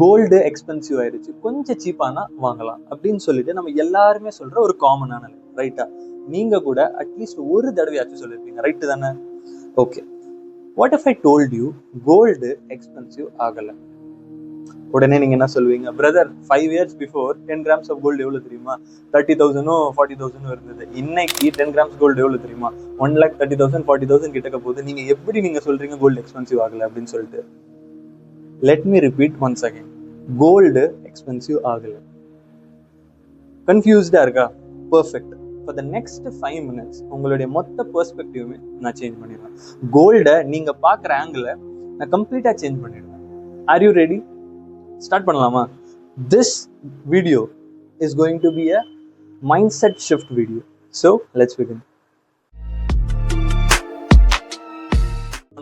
Gold expensive ஆயிடுச்சு, கொஞ்சம் சீப்பானா வாங்கலாம் அப்படின்னு சொல்லிட்டு நம்ம எல்லாருமே சொல்ற ஒரு காமனான ரைட்டா? நீங்க கூட அட்லீஸ்ட் ஒரு தடவையாச்சும் சொல்லிருப்பீங்க, ரைட்டு தானே? Okay, what if I told you gold expensive ஆகல? உடனே நீங்க என்ன சொல்லுவீங்க? Brother, 5 years before 10 grams of gold எவ்வளவு தெரியுமா? 30,000 40,000 இருந்தது. இன்னைக்கு 10 grams கோல்டு எவ்வளவு தெரியுமா? 1,30,000 40,000 கிட்டக்க போகுது. நீங்க எப்படி நீங்க சொல்றீங்க கோல்டு எக்ஸ்பென்சிவ் ஆகல அப்படின்னு சொல்லிட்டு? Let me repeat once again, gold expensive ஆகல. கன்ஃபியூஸ்டா இருக்கா? Perfect. For the next 5 minutes உங்களுடைய மொத்த பெர்ஸ்பெக்டிவுமே நான் சேஞ்ச் பண்ணிடுவேன். கோல்டை நீங்க பாக்குற ஆங்கிள் நான் கம்ப்ளீட்டா சேஞ்ச் பண்ணிடுவேன். Are you ready? ஸ்டார்ட் பண்ணலாமா? This video is going to be a mind set shift video. So let's begin.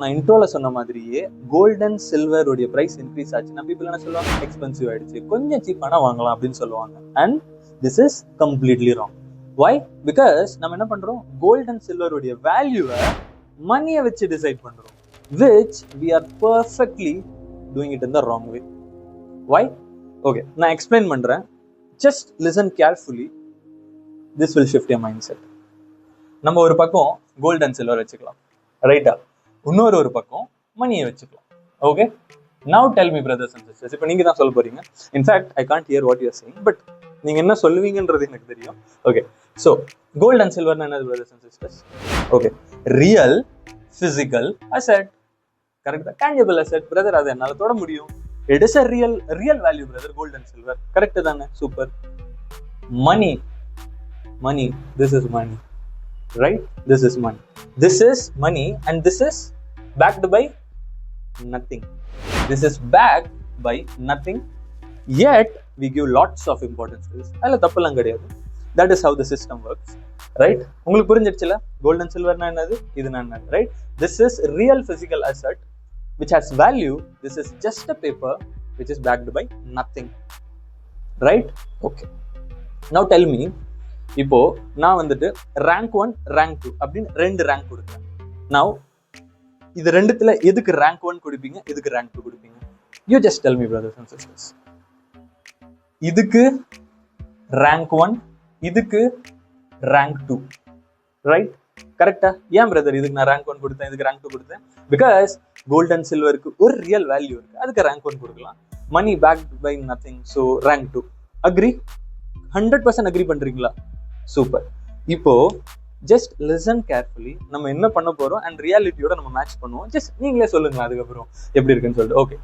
நான் இன்ட்ரோல சொன்ன மாதிரியே கோல்ட் அண்ட் சில்வர் உடைய பிரைஸ் இன்க்ரீஸ் ஆச்சுன்னா பீப்புள் என்ன சொல்லுவாங்க? எக்ஸ்பென்சிவ் ஆயிடுச்சு, கொஞ்சம் சீப்பானா வாங்கலாம் அப்படின்னு சொல்லுவாங்க. And this is completely wrong. Why? Because நம்ம என்ன பண்றோம்? கோல்ட் அண்ட் சில்வர் உடைய வேல்யூவை மணியை வச்சு டிசைட் பண்றோம், which we are perfectly doing it in the wrong way. Why? Okay, நான் எக்ஸ்பிளைன் பண்றேன். Just listen carefully. This will shift your mindset. நம்ம ஒரு பக்கம் கோல்ட் அண்ட் சில்வர் வச்சுக்கலாம், ரைட்டா? இன்னொரு பக்கம் மணியை வச்சுக்கலாம். Okay, now tell me brothers and sisters. இப்போ நீங்க தான் சொல்ல போறீங்க. In fact I can't hear what you are saying, but நீங்க என்ன சொல்லுவீங்கன்றது எனக்கு தெரியும். ஓகே, ஸோ கோல்ட் அண்ட் சில்வர்னா என்னது brothers and sisters? Okay, real physical asset. கரெக்டா? Tangible asset. பிரதர், அது என்னால தொட முடியும். It is a real value brother, gold and silver. Correct தானே? Super. Money, this is money, right? This is money. This is money and this is backed by nothing. This is backed by nothing, yet we give lots of importance to this. Alla thappalam kediyadu. That is how the system works, right? Ungalku purinjiruchila gold and silver na enadhu, idu na enadhu, right? This is real physical asset which has value. This is just a paper which is backed by nothing, right? Okay, now tell me, இப்போ நான் வந்துட்டு rank 1 rank 2 அப்படின்னு 2 rank கொடுக்குறேன். Now இது ரெண்டுத்துல எதுக்கு rank 1 கொடுப்பீங்க, எதுக்கு ரேங்க் 2 கொடுப்பீங்க? You just tell me brothers and sisters. இதுக்கு ரேங்க் 1, இதுக்கு ரேங்க் 2, ரைட்? கரெக்டா? ஏன் பிரதர் இதுக்கு நான் ரேங்க் 1 கொடுத்தேன், இதுக்கு ரேங்க் 2 கொடுத்தேன்? பிகாஸ் கோல்ட் அண்ட் சில்வருக்கு ஒரு ரியல் வேல்யூ இருக்கு, அதுக்கு ரேங்க் 1 கொடுக்கலாம். Money backed by nothing, so rank 2. Agree? 100% agree பண்றீங்களா? சூப்பர். இப்போ ஜஸ்ட் லிசன் கேர்ஃபுல்லி. நம்ம என்ன பண்ண போறோம் அண்ட் ரியாலிட்டியோட நம்ம மேட்ச் பண்ணுவோம். ஜஸ்ட் நீங்களே சொல்லுங்க அதுக்கப்புறம் எப்படி இருக்குன்னு சொல்லிட்டு. ஓகே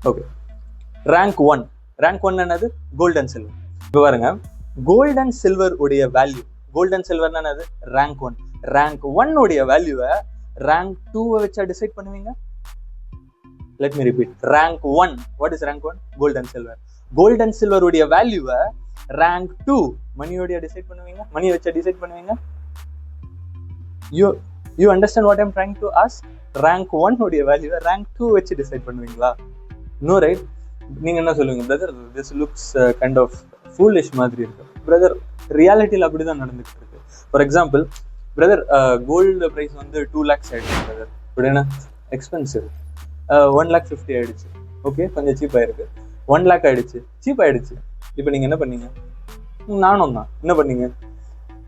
ஓகே, ரேங்க் 1 என்னது? Gold and silver. இப்போ பாருங்க, கோல்ட் அண்ட் சில்வர் உடைய வேல்யூ, கோல்ட் அண்ட் சில்வர் என்னது? ரேங்க் 1. ரேங்க் 1 உடைய வேல்யூவை ரேங்க் 2 வச்சா டிசைட் பண்ணுவீங்க. Let me repeat. Rank 1, what is rank 1? Gold and silver. Gold and silver உடைய வேல்யூவை ரேங்க் 2 மணியோட டிசைட் பண்ணுவீங்க, மணியை வச்சு டிசைட் பண்ணுவீங்க. You understand what I am trying to ask? Rank 1 உடைய வேல்யூவை ரேங்க் 2 வச்சு டிசைட் பண்ணுவீங்களா? No, right? நீங்க என்ன சொல்லுவீங்க? Brother, this looks kind of foolish மாதிரி இருக்கு. பிரதர், ரியாலிட்டியில் அப்படிதான் நடந்துகிட்டு இருக்கு. For example, brother, gold price வந்து 2 lakhs ஆயிடுச்சு பிரதர். இப்படி என்ன எக்ஸ்பென்சிவ்? 1,50,000 ஆயிடுச்சு. ஓகே, கொஞ்சம் சீப் ஆயிருக்கு. 1 lakh ஆயிடுச்சு, சீப் ஆயிடுச்சு. இப்போ நீங்க என்ன பண்ணீங்க? நானும் தான் என்ன பண்ணீங்க?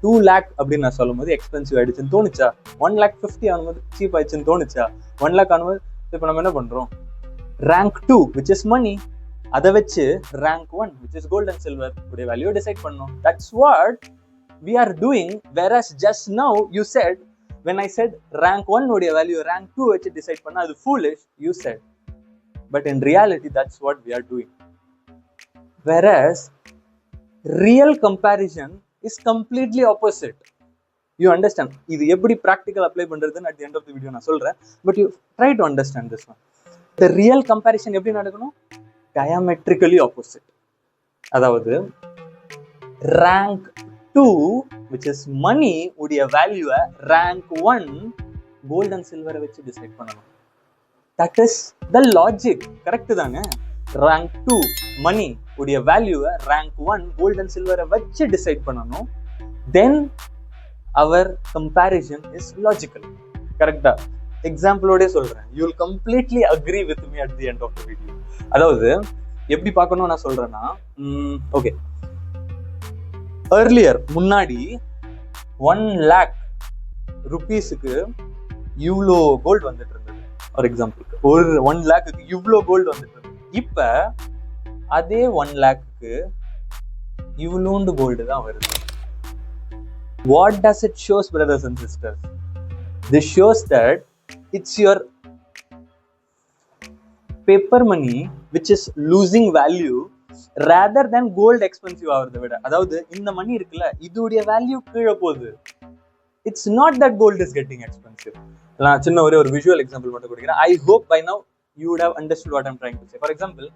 2 lakh அப்படின்னு நான் சொல்லும் போது எக்ஸ்பென்சிவ் ஆயிடுச்சுன்னு தோணுச்சா? 1,50,000 ஆகும்போது சீப் ஆயிடுச்சுன்னு தோணுச்சா? 1 lakh ஆகும்போது இப்போ நம்ம என்ன பண்றோம்? ரேங்க் 2 which is money, அதை வச்சு rank 1 which is gold and silver உடைய வேல்யூ டிசைட் பண்ணோம். That's what we are doing. Whereas just now you said, when I said rank 1 உடைய வேல்யூ rank 2 வச்சு டிசைட் பண்ணா அது foolish, you said. But in reality that's what we are doing. Whereas real comparison is completely opposite. You understand? இது எப்படி practical apply பண்றதுன்னு at the end of the video நான் சொல்றேன். But you try to understand this one. The real comparison எப்படி நடக்கணும்? Diametrically opposite. அதாவது rank 2 which is money உடைய வேல்யூவை rank 1 gold and silver வச்சு டிசைட் பண்ணணும். That is the logic. Correct தானே? rank 2 money உடைய வேல்யூவை rank 1 gold and silver வச்சு டிசைட் பண்ணணும். Then our comparison is logical. கரெக்டா? எக்ஸாம்பிளோட சொல்றேன், you will completely agree with me at the end of the video. அதாவது எப்படி பார்க்கணும் நான் சொல்றேன்னா, ஓகே, earlier முன்னாடி 1 lakh rupeesக்கு இவ்வளோ கோல்டு வந்துட்டு இருந்தது. ஃபார் எக்ஸாம்பிளுக்கு ஒரு 1 lakhக்கு இவ்வளோ கோல்டு வந்துட்டு இருந்தது. இப்ப அதே 1 lakhக்கு இவ்வளோண்டு கோல்டு தான் வருது. What does it shows, brothers and sisters? This shows that it's your paper money which is losing value rather than gold expensive ஆகிறத விட. அதாவது இந்த மணி இருக்குல்ல, இதோடைய வேல்யூ கீழே போகுது. It's not that gold is getting expensive. நான் சின்ன ஒரு visual example மட்டும் கொடுக்கிறேன். I hope by now you would have understood what I'm trying to say. For example,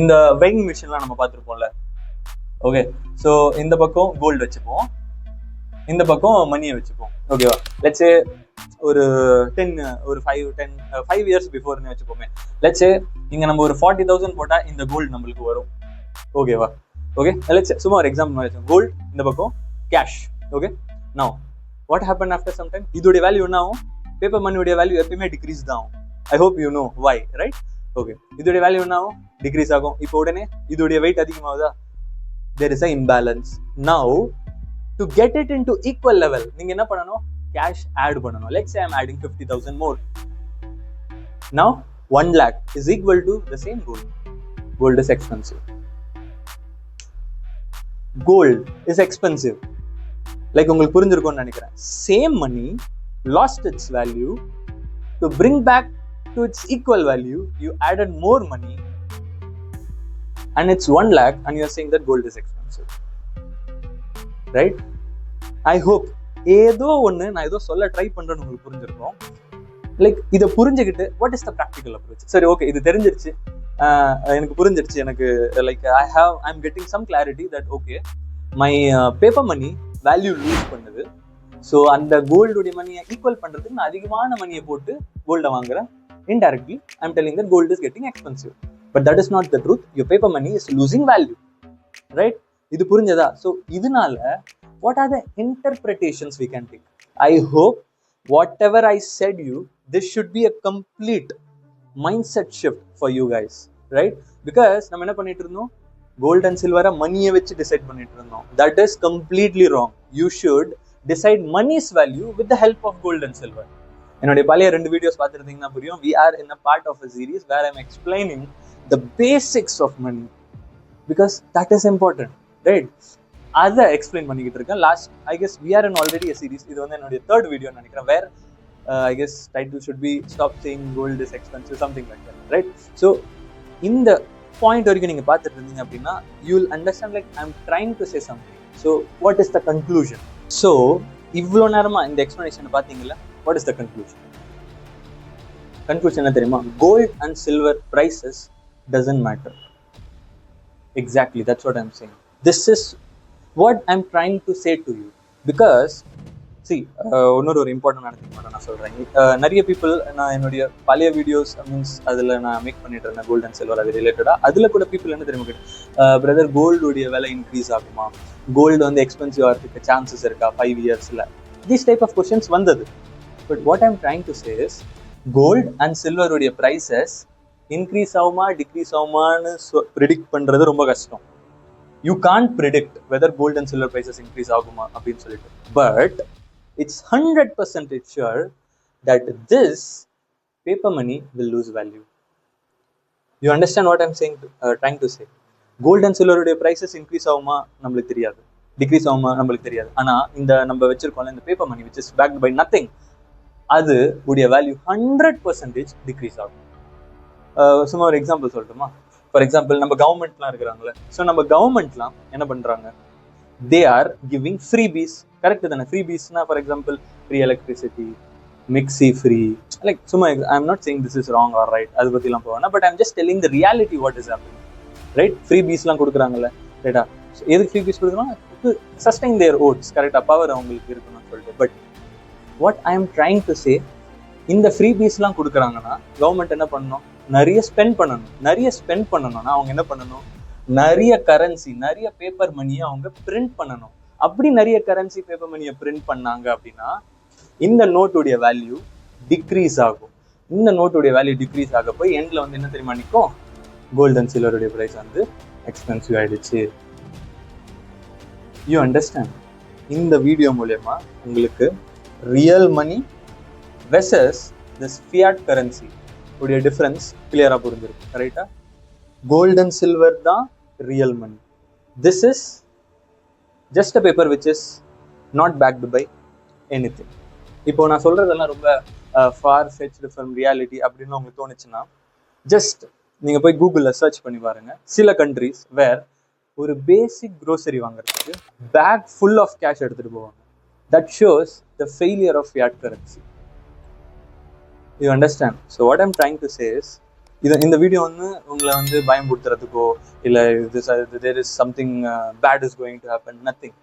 இந்த weighing machineலாம் நம்ம பார்த்துருப்போம்ல. ஓகே, ஸோ இந்த பக்கம் கோல்டு வச்சுப்போம், இந்த பக்கம் மணியை வச்சுப்போம். ஓகேவா? லெட்ஸ் சே ஒரு 5 இயர்ஸ் பிஃபோர்னு வச்சுப்போமே. லெட்ஸ் சே இங்க நம்ம ஒரு 40,000 போட்டா இந்த கோல்டு நம்மளுக்கு வரும். ஓகேவா? ஓகே, லெட்ஸ் சே சும்மா ஒரு எக்ஸாம்பிள் வச்சோம். கோல்டு இந்த பக்கம் cash. Okay, now what happen after some time? இதோடைய வேல்யூ என்ன ஆகும்? பேப்பர் மணியோடைய வேல்யூ எப்பயுமே டிக்ரீஸ் தான் ஆகும். I hope you know why, right? Okay, இதோடைய வேல்யூ என்ன ஆகும்? டிக்ரீஸ் ஆகும். இப்போ உடனே இதோடைய வெயிட் அதிகமாகுதா? there is an imbalance. Now to get it into equal level, நீங்க என்ன பண்ணணும்? cash add பண்ணணும். Let's say I'm adding 50,000 more. Now 1 lakh is equal to the same gold. Gold is expensive. Gold is expensive. Like உங்களுக்கு புரிஞ்சிருக்கும்னு நினைக்கிறேன். Same money lost its value. To bring back to its equal value, you added more money. And it's 1 lakh and you're saying that gold is expensive. Right? I hope ஏதோ ஒன்று நான் ஏதோ சொல்ல try பண்ணுறேன்னு உங்களுக்கு புரிஞ்சிருக்கோம். லைக் இதை புரிஞ்சுக்கிட்டு what is the practical approach? சரி, ஓகே, இது தெரிஞ்சிருச்சு, எனக்கு புரிஞ்சிருச்சு. எனக்கு like I'm getting some clarity that okay, my paper money value lose பண்ணுது. ஸோ அந்த கோல்டுடைய மணியை ஈக்குவல் பண்ணுறதுக்கு நான் அதிகமான மணியை போட்டு கோல்டை வாங்குறேன். Indirectly I'm telling that gold is getting expensive. But that is not the truth. Your paper money is losing value. Right? இது புரிஞ்சதா? So இதனால what are the interpretations we can take? I hope whatever I said you, this should be a complete mindset shift for you guys. Right? Because நம்ம என்ன பண்ணிட்டு இருந்தோம்? Gold and silver மணியை வச்சு decide பண்ணிட்டு இருந்தோம். That is completely wrong. You should decide money's value with the help of gold and silver. என்னுடைய பழைய 2 வீடியோஸ் பார்த்துருந்தீங்கன்னா புரியும். We are in a part of a series where I'm explaining the basics of money because that is important, right? அதை explain பண்ணிக்கிட்டு இருக்கேன். Last I guess we are in already a series. இது வந்து என்னுடைய 3rd video நினைக்கிறேன். where I guess title should be stop saying gold is expensive, something like that, right? So இந்த point வரைக்கும் நீங்க பார்த்துட்டு இருந்தீங்க அப்படின்னா you will understand like I'm trying to say something. So what is the conclusion? So இவ்வளோ நேரமா இந்த explanation பார்த்தீங்களா? What is the conclusion? Conclusion என்ன தெரியுமா? Gold and silver prices doesn't matter. Exactly, that's what I'm saying. This is what I'm trying to say to you. Because see, இன்னொரு ஒரு இம்பார்ட்டன்டான thing மட்டும் நான் சொல்கிறேன். நிறைய பீப்புள் நான் என்னுடைய பழைய வீடியோஸ் மீன்ஸ் அதில் நான் மேக் பண்ணிட்டு இருந்தேன் கோல்டு அண்ட் சில்வர் அது ரிலேட்டடாக. அதில் கூட பீப்புள் என்ன தெரியுமா கேட்டு, பிரதர் கோல்டுடைய விலை இன்க்ரீஸ் ஆகுமா? கோல்டு வந்து எக்ஸ்பென்சிவ் ஆகிறதுக்கு சான்சஸ் இருக்கா 5 இயர்ஸில்? தீஸ் டைப் ஆஃப் கொஸ்டின்ஸ் வந்தது. But what I'm trying to say is gold and சில்வருடைய ப்ரைஸஸ் இன்க்ரீஸ் ஆகுமா டிக்ரீஸ் ஆகுமான்னு ப்ரிடிக்ட் பண்ணுறது ரொம்ப கஷ்டம். You can't predict whether gold and silver prices increase ஆகுமா அப்படின்னு சொல்லிட்டு. But it's 100% sure that this paper money will lose value. You understand what I'm saying? Trying to say gold and silver உடைய prices increase ஆகுமா நம்மளுக்கு தெரியாது, degrees ஆகுமா நம்மளுக்கு தெரியாது. ஆனா இந்த நம்ம வச்சிருக்கோம்ல இந்த paper money which is backed by nothing, அது உடைய வேல்யூ 100% டிக்ரீஸ் ஆகும். சும்மா ஒரு எக்ஸாம்பிள் சொல்லட்டுமா? ஃபார் எக்ஸாம்பிள் நம்ம கவர்மெண்ட்லாம் இருக்கிறாங்களே, ஸோ நம்ம கவர்மெண்ட்லாம் என்ன பண்றாங்க? they are giving freebies. correct தானே? freebiesனா for example free electricity, mixie free, like சும்மா I am not saying this is wrong or right, அதை பற்றிலாம் போவேன்னா, but I'm just telling the reality what is happening, right? ஃப்ரீபீஸ்லாம் கொடுக்குறாங்கல்ல, ரைட்டா? எதுக்கு ஃப்ரீபீஸ் கொடுக்குறோம்? டு சஸ்டைன் தேர் ஓட்ஸ், கரெக்டாக, பவர் அவங்களுக்கு இருக்கணும்னு சொல்லிட்டு. But what I am trying to say, இந்த ஃப்ரீபீஸ்லாம் கொடுக்குறாங்கன்னா கவர்மெண்ட் என்ன பண்ணணும்? நிறைய ஸ்பெண்ட் பண்ணணும். நிறைய ஸ்பெண்ட் பண்ணணும்னா அவங்க என்ன பண்ணணும்? நிறைய கரன்சி, நிறைய பேப்பர் மணியை அவங்க பிரிண்ட் பண்ணணும். அப்படி நிறைய கரன்சி பேப்பர் மணியை பிரிண்ட் பண்ணாங்க அப்படின்னா இந்த நோட்டுடைய வேல்யூ டிக்ரீஸ் ஆகும். இந்த நோட்டுடைய வேல்யூ டிக்ரீஸ் ஆக போய் எண்டில் வந்து என்ன தெரியுமா நிற்கும், கோல்டு அண்ட் சில்வருடைய ப்ரைஸ் வந்து எக்ஸ்பென்சிவ் ஆகிடுச்சு. You understand? இந்த வீடியோ மூலயமா உங்களுக்கு real money versus this fiat currency உடைய டிஃப்ரென்ஸ் கிளியராக புரிஞ்சிருக்கு. கரெக்டாக? கோல்டு அண்ட் சில்வர் தான் real money. This is just a paper which is not backed by anything. இப்போ நான் சொல்கிறதெல்லாம் ரொம்ப ஃபார் ஃபெச்டு ஃப்ரம் ரியாலிட்டி அப்படின்னு உங்களுக்கு தோணுச்சுன்னா ஜஸ்ட் நீங்கள் போய் கூகுளில் சர்ச் பண்ணி பாருங்கள். சில கண்ட்ரிஸ் வேர் ஒரு பேசிக் க்ரோசரி வாங்குறதுக்கு பேக் ஃபுல் ஆஃப் கேஷ் எடுத்துகிட்டு போவாங்க. That shows the failure of fiat currency. You understand? So what I'm trying to say is, இந்த வீடியோ வந்து உங்களை வந்து பயம்படுத்துறதுக்கோ இல்லை there is something bad is going to happen, nothing.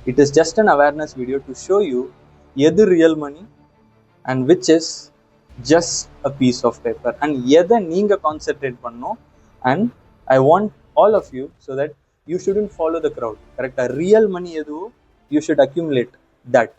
It is just an awareness video to show you எது real money and which is just a piece of paper and எதை நீங்கள் concentrate பண்ணணும். And I want all of you so that you shouldn't follow the crowd. கரெக்டாக? Real money எதுவோ you should accumulate that.